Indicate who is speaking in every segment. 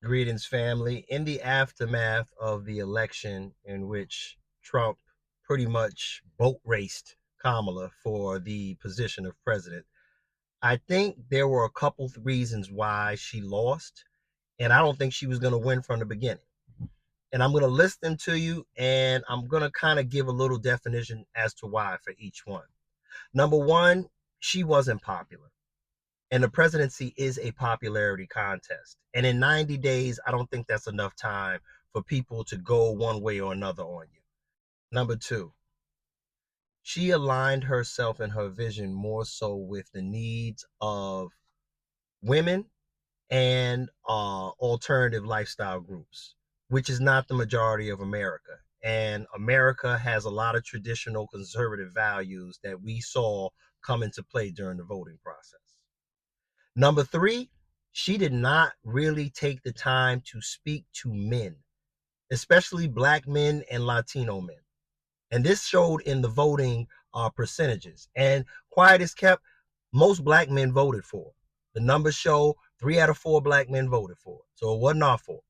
Speaker 1: Greetings, family. In the aftermath of the election in which Trump pretty much boat raced Kamala for the position of president, I think there were a couple of reasons why she lost, and I don't think she was going to win from the beginning. And I'm going to list them to you, and I'm going to kind of give a little definition as to why for each one. Number one, she wasn't popular. And the presidency is a popularity contest. And in 90 days, I don't think that's enough time for people to go one way or another on you. Number two, she aligned herself and her vision more so with the needs of women and alternative lifestyle groups, which is not the majority of America. And America has a lot of traditional conservative values that we saw come into play during the voting process. Number three, she did not really take the time to speak to men, especially black men and Latino men. And this showed in the voting percentages. And quiet is kept, most black men voted for her. The numbers show 3 out of 4 black men voted for her. So it wasn't our fault.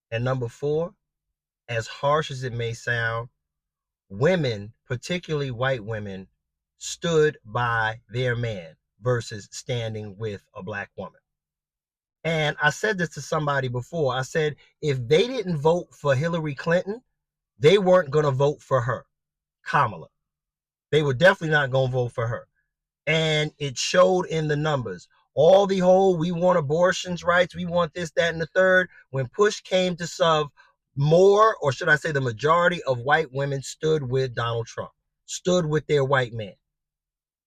Speaker 1: And number four, as harsh as it may sound, women, particularly white women, stood by their man versus standing with a black woman. And I said this to somebody before. I said, if they didn't vote for Hillary Clinton, they weren't going to vote for her, Kamala. They were definitely not going to vote for her. And it showed in the numbers. All the whole, we want abortions rights, we want this, that, and the third. When push came to shove, more, or should I say the majority of white women stood with Donald Trump, stood with their white man.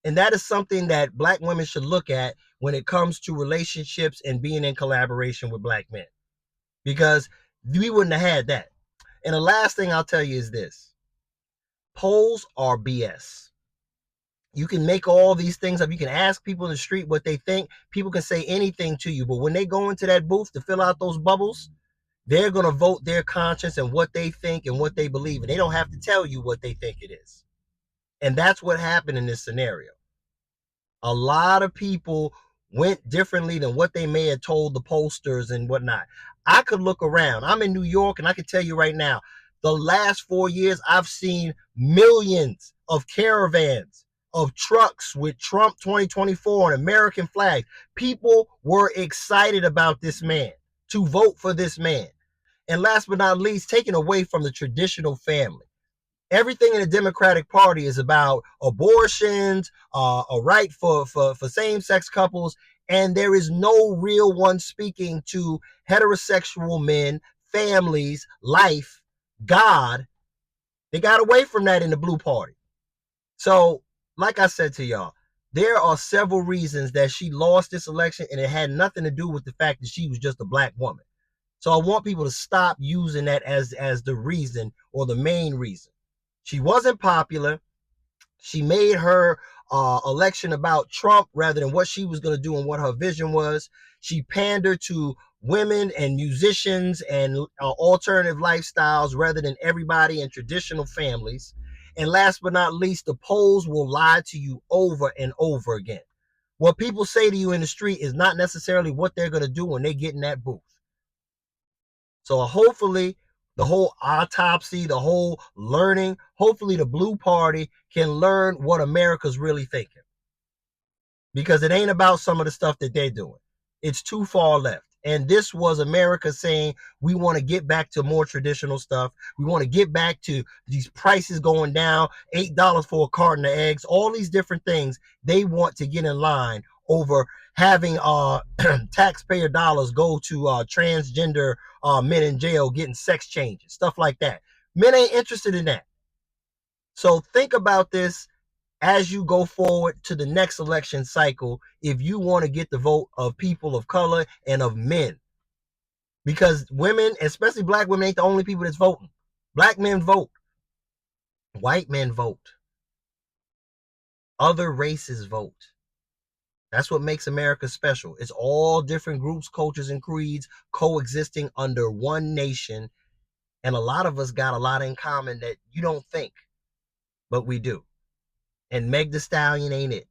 Speaker 1: And that is something that black women should look at when it comes to relationships and being in collaboration with black men, because we wouldn't have had that. And the last thing I'll tell you is this: polls are BS. You can make all these things up. You can ask people in the street what they think. People can say anything to you. But when they go into that booth to fill out those bubbles, they're going to vote their conscience and what they think and what they believe. And they don't have to tell you what they think it is. And that's what happened in this scenario. A lot of people went differently than what they may have told the pollsters and whatnot. I could look around. I'm in New York, and I can tell you right now, the last 4 years, I've seen millions of caravans of trucks with Trump 2024 and American flags. People were excited about this man, to vote for this man. And last but not least, taken away from the traditional family. Everything in the Democratic Party is about abortions, a right for same-sex couples, and there is no real one speaking to heterosexual men, families, life, God. They got away from that in the Blue Party. So, like I said to y'all, there are several reasons that she lost this election, and it had nothing to do with the fact that she was just a black woman. So I want people to stop using that as the reason or the main reason. She wasn't popular. She made her election about Trump rather than what she was going to do and what her vision was. She pandered to women and musicians and alternative lifestyles rather than everybody in traditional families. And last but not least, the polls will lie to you over and over again. What people say to you in the street is not necessarily what they're going to do when they get in that booth. So hopefully the whole autopsy, the whole learning, hopefully the Blue Party can learn what America's really thinking. Because it ain't about some of the stuff that they're doing. It's too far left. And this was America saying, we want to get back to more traditional stuff. We want to get back to these prices going down, $8 for a carton of eggs, all these different things. They want to get in line over having taxpayer dollars go to transgender men in jail getting sex changes, stuff like that. Men ain't interested in that. So think about this as you go forward to the next election cycle, if you want to get the vote of people of color and of men. Because women, especially black women, ain't the only people that's voting. Black men vote. White men vote. Other races vote. That's what makes America special. It's all different groups, cultures, and creeds coexisting under one nation. And a lot of us got a lot in common that you don't think, but we do. And Meg Thee Stallion ain't it.